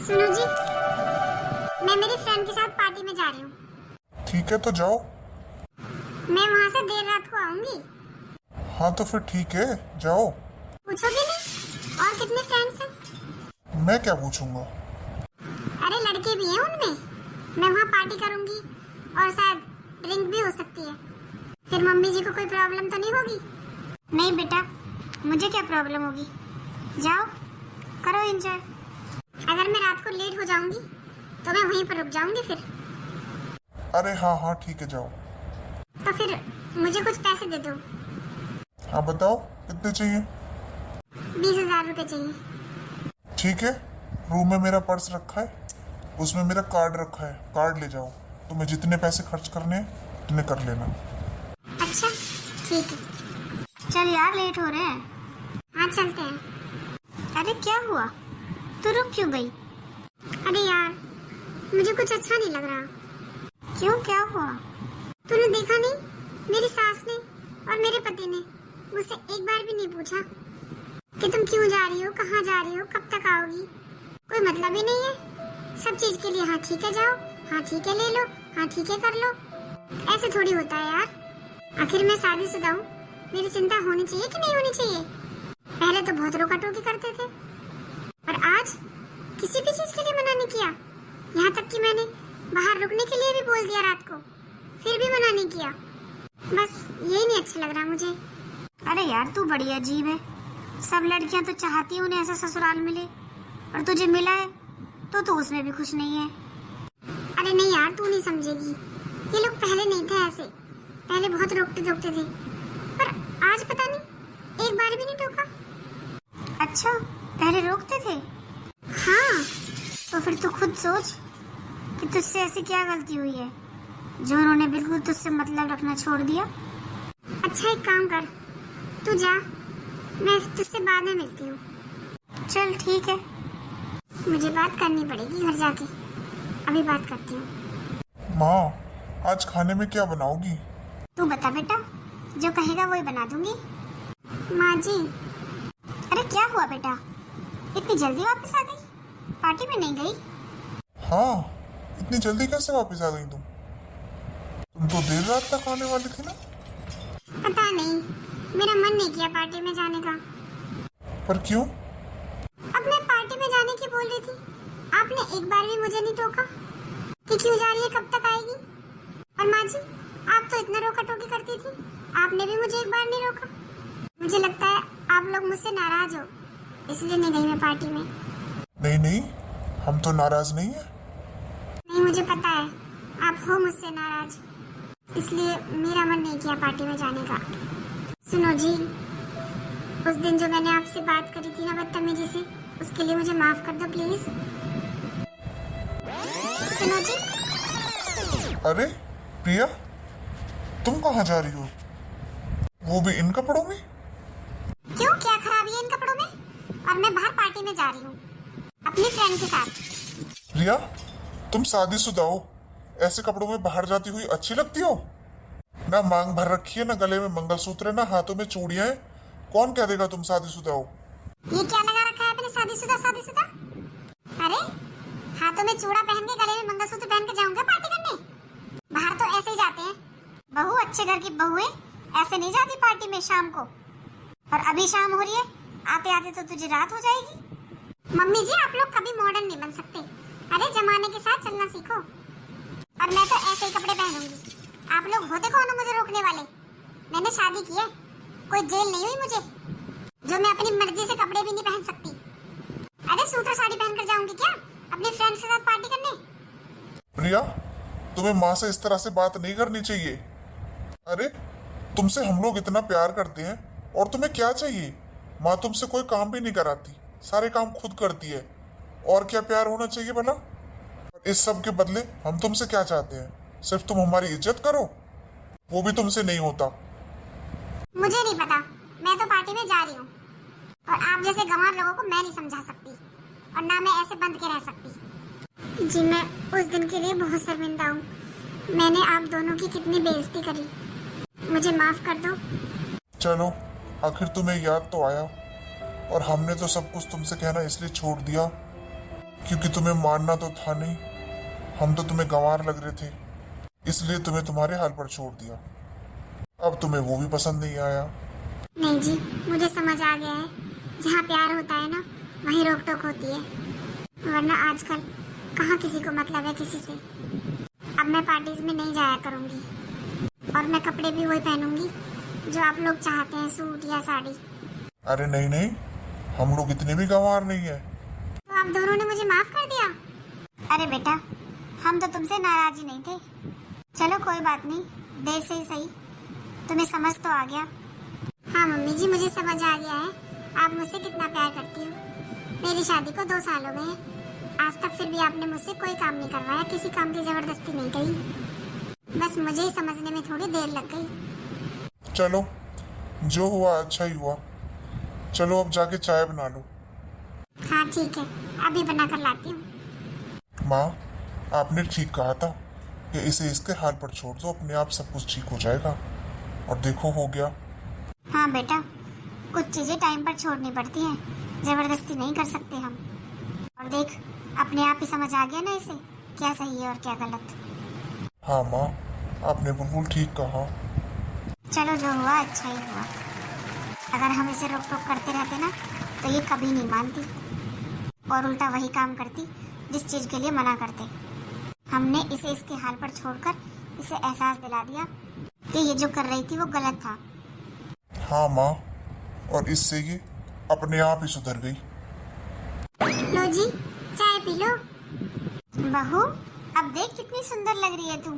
सुनो जी, मैं मेरी फ्रेंड के साथ पार्टी में जा रही हूँ। ठीक है तो जाओ। मैं वहाँ से देर रात को आऊंगी। हाँ तो फिर ठीक है, जाओ। पूछोगे नहीं और कितने फ्रेंड्स हैं? मैं क्या पूछूंगा? अरे लड़के भी हैं उनमें। मैं वहाँ पार्टी करूंगी और शायद ड्रिंक भी हो सकती है। फिर मम्मी जी को कोई प्रॉब्लम तो नहीं होगी? नहीं बेटा, मुझे क्या प्रॉब्लम होगी। जाओ करो एंजॉय। अगर मैं रात को लेट हो जाऊंगी तो मैं वहीं पर रुक जाऊंगी फिर। अरे हाँ हाँ ठीक है, जाओ। तो फिर मुझे कुछ पैसे दे दो। हाँ बताओ कितने चाहिए? 20,000 रुपए चाहिए। ठीक है, रूम में मेरा पर्स रखा है, उसमें मेरा कार्ड रखा है, कार्ड ले जाओ। तुम्हें जितने पैसे खर्च करने हैं उतने कर लेना। अच्छा ठीक है। चल यार लेट हो रहे हैं। हाँ चलते हैं। अरे क्या हुआ, तू रुक क्यों गई? अरे यार मुझे कुछ अच्छा नहीं लग रहा। क्यों, क्या हुआ? तूने देखा नहीं, मेरी सास ने और मेरे पति ने मुझसे एक बार भी नहीं पूछा कि तुम क्यों जा रही हो, कहाँ जा रही हो, कब तक आओगी। कोई मतलब ही नहीं है। सब चीज के लिए हाँ ठीक है जाओ, हाँ ठीक है ले लो, हाँ ठीक है कर लो। ऐसे थोड़ी होता है यार। आखिर मैं शादीशुदा हूँ, मेरी चिंता होनी चाहिए कि नहीं होनी चाहिए? पहले तो बहुत रोका टोकी करते थे और आज किसी भी चीज के लिए मना नहीं किया। यहाँ तक कि मैंने बाहर रुकने के लिए भी बोल दिया रात को, फिर भी मना नहीं किया। बस यही नहीं अच्छा लग रहा मुझे। अरे यार तू बड़ी अजीब है। सब लड़कियां तो चाहती हैं उन्हें ऐसा ससुराल मिले, और तुझे मिला है तो तू उसमें भी खुश नहीं है। अरे नहीं यार, तू नहीं समझेगी। ये लोग पहले नहीं थे ऐसे, पहले बहुत रोकते टोकते थे, पर आज पता नहीं एक बार भी नहीं टोका। अच्छा, पहले रोकते थे? हाँ। तो फिर तू खुद सोच कि तुझसे ऐसी क्या गलती हुई है जो उन्होंने बिल्कुल तुझसे मतलब रखना छोड़ दिया। अच्छा एक काम कर, तू जा, मैं तुझसे बाद में मिलती हूँ। चल ठीक है, मुझे बात करनी पड़ेगी घर जाके। अभी बात करती हूँ। माँ आज खाने में क्या बनाओगी? तू बता बेटा, जो कहेगा वही बना दूंगी। माँ जी। अरे क्या हुआ बेटा, इतनी जल्दी वापस आ गई? पार्टी में नहीं गई? हाँ, इतनी जल्दी कैसे वापस आ गई तुम? तुम तो देर रात तक आने वाली थी ना। पता नहीं, मेरा मन नहीं किया पार्टी में जाने का। पर क्यों? अब मैं पार्टी में जाने की बोल रही थी, आपने एक बार भी मुझे नहीं टोका कि क्यों जा रही है, कब तक आएगी। और माँ जी, आप तो इतना रोका टोकी करती थी, आपने भी मुझे एक बार नहीं रोका। मुझे लगता है आप लोग मुझसे नाराज हो, इसलिए नहीं गई मैं पार्टी में। नहीं नहीं, हम तो नाराज नहीं है। नहीं, मुझे पता है आप हो मुझसे नाराज, इसलिए मेरा मन नहीं किया पार्टी में जाने का। सुनो जी, उस दिन जो मैंने आपसे बात करी थी ना बदतमीजी से, उसके लिए मुझे माफ कर दो प्लीज। सुनो जी। अरे प्रिया, तुम कहाँ जा रही हो, वो भी इन कपड़ों में? क्यों, क्या खराबी है इन कपड़ों में? और मैं बाहर पार्टी में जा रही हूँ अपनी फ्रेंड के साथ। प्रिया, तुम शादीशुदा हो, ऐसे कपड़ों में बाहर जाती हुई अच्छी लगती हो? ना मांग भर रखी है, ना गले में मंगलसूत्र है, ना हाथों में चूड़ियां हैं। कौन कह देगा तुम शादीशुदा हो? ये क्या लगा रखा है आपने, शादीशुदा शादीशुदा? अरे हाथों में चूड़ा पहन के, गले में मंगलसूत्र पहन के जाऊंगा पार्टी करने? बाहर तो ऐसे ही जाते हैं। बहू, अच्छे घर की बहू है, ऐसे नहीं जाती पार्टी में शाम को। और अभी शाम हो रही है, आते आते तो तुझे रात हो जाएगी। मम्मी जी, आप लोग कभी मॉडर्न नहीं बन सकते। अरे जमाने के साथ चलना सीखो। और मैं तो ऐसे ही कपड़े पहनूंगी। आप लोग होते कौन हो मुझे रोकने वाले? मैंने शादी की है, कोई जेल नहीं हुई मुझे जो मैं अपनी मर्जी से कपड़े भी नहीं पहन सकती। अरे सूत्र साड़ी पहनकर जाऊंगी क्या अपनी फ्रेंड्स के साथ पार्टी करने? प्रिया, तुम्हें माँ से इस तरह से बात नहीं करनी चाहिए। अरे तुमसे हम लोग इतना प्यार करते हैं और तुम्हें क्या चाहिए? माँ तुमसे कोई काम भी नहीं कराती, सारे काम खुद करती है। और क्या प्यार होना चाहिए भला? और इस सब के बदले हम तुमसे क्या चाहते हैं? सिर्फ तुम हमारी इज्जत करो, वो भी तुमसे नहीं होता। मुझे नहीं पता, मैं तो पार्टी में जा रही हूँ और आप जैसे गंवार लोगों को मैं नहीं समझा सकती, और ना मैं ऐसे बंद के रह सकती। जी मैं उस दिन के लिए बहुत शर्मिंदा हूँ। मैंने आप दोनों की कितनी बेइज्जती करी, मुझे माफ कर दो। चलो, आखिर तुम्हें याद तो आया, और हमने तो सब कुछ तुमसे कहना इसलिए छोड़ दिया क्योंकि तुम्हें मानना तो था नहीं, हम तो तुम्हें गंवार लग रहे थे, इसलिए तुम्हें तुम्हारे हाल पर छोड़ दिया। अब तुम्हें वो भी पसंद नहीं आया। नहीं जी, मुझे समझ आ गया है, जहाँ प्यार होता है ना वहीं रोक टोक होती है, वरना आजकल कहाँ किसी को मतलब है किसी से। अब मैं पार्टीज में नहीं जाया करूँगी और मैं कपड़े भी वही पहनूंगी जो आप लोग चाहते हैं, सूट या साड़ी। अरे नहीं नहीं, हम लोग इतने भी गंवार नहीं है। तो आप दोनों ने मुझे माफ कर दिया? अरे बेटा, हम तो तुमसे नाराज ही नहीं थे। चलो कोई बात नहीं, देर से ही सही, तुम्हें समझ तो आ गया। हाँ मम्मी जी, मुझे समझ आ गया है आप मुझसे कितना प्यार करती हो। मेरी शादी को 2 साल हो गए हैं, आज तक फिर भी आपने मुझसे कोई काम नहीं करवाया, किसी काम की जबरदस्ती नहीं करी। बस मुझे ही समझने में थोड़ी देर लग गई। चलो, जो हुआ अच्छा ही हुआ। चलो अब जाके चाय बना लो। हाँ ठीक है, अभी बना कर लाती हूँ। माँ, आपने ठीक कहा था कि इसे इसके हाल पर छोड़ दो, अपने आप सब कुछ ठीक हो जाएगा। और देखो, हो गया। हाँ बेटा, कुछ चीजें टाइम पर छोड़नी पड़ती हैं, जबरदस्ती नहीं कर सकते हम। और देख, अपने आप ही समझ आ गया ना इसे क्या सही है और क्या गलत। हाँ माँ, आपने बिल्कुल ठीक कहा। चलो, जो हुआ अच्छा ही हुआ। अगर हम इसे रोक टोक करते रहते ना तो ये कभी नहीं मानती और उल्टा वही काम करती जिस चीज के लिए मना करते। हमने इसे इसके हाल पर छोड़कर इसे एहसास दिला दिया कि ये जो कर रही थी वो गलत था। हाँ माँ, और इससे ये अपने आप ही सुधर गई। लो जी, चाय पी लो। बहू, अब देख कितनी सुंदर लग रही है तू।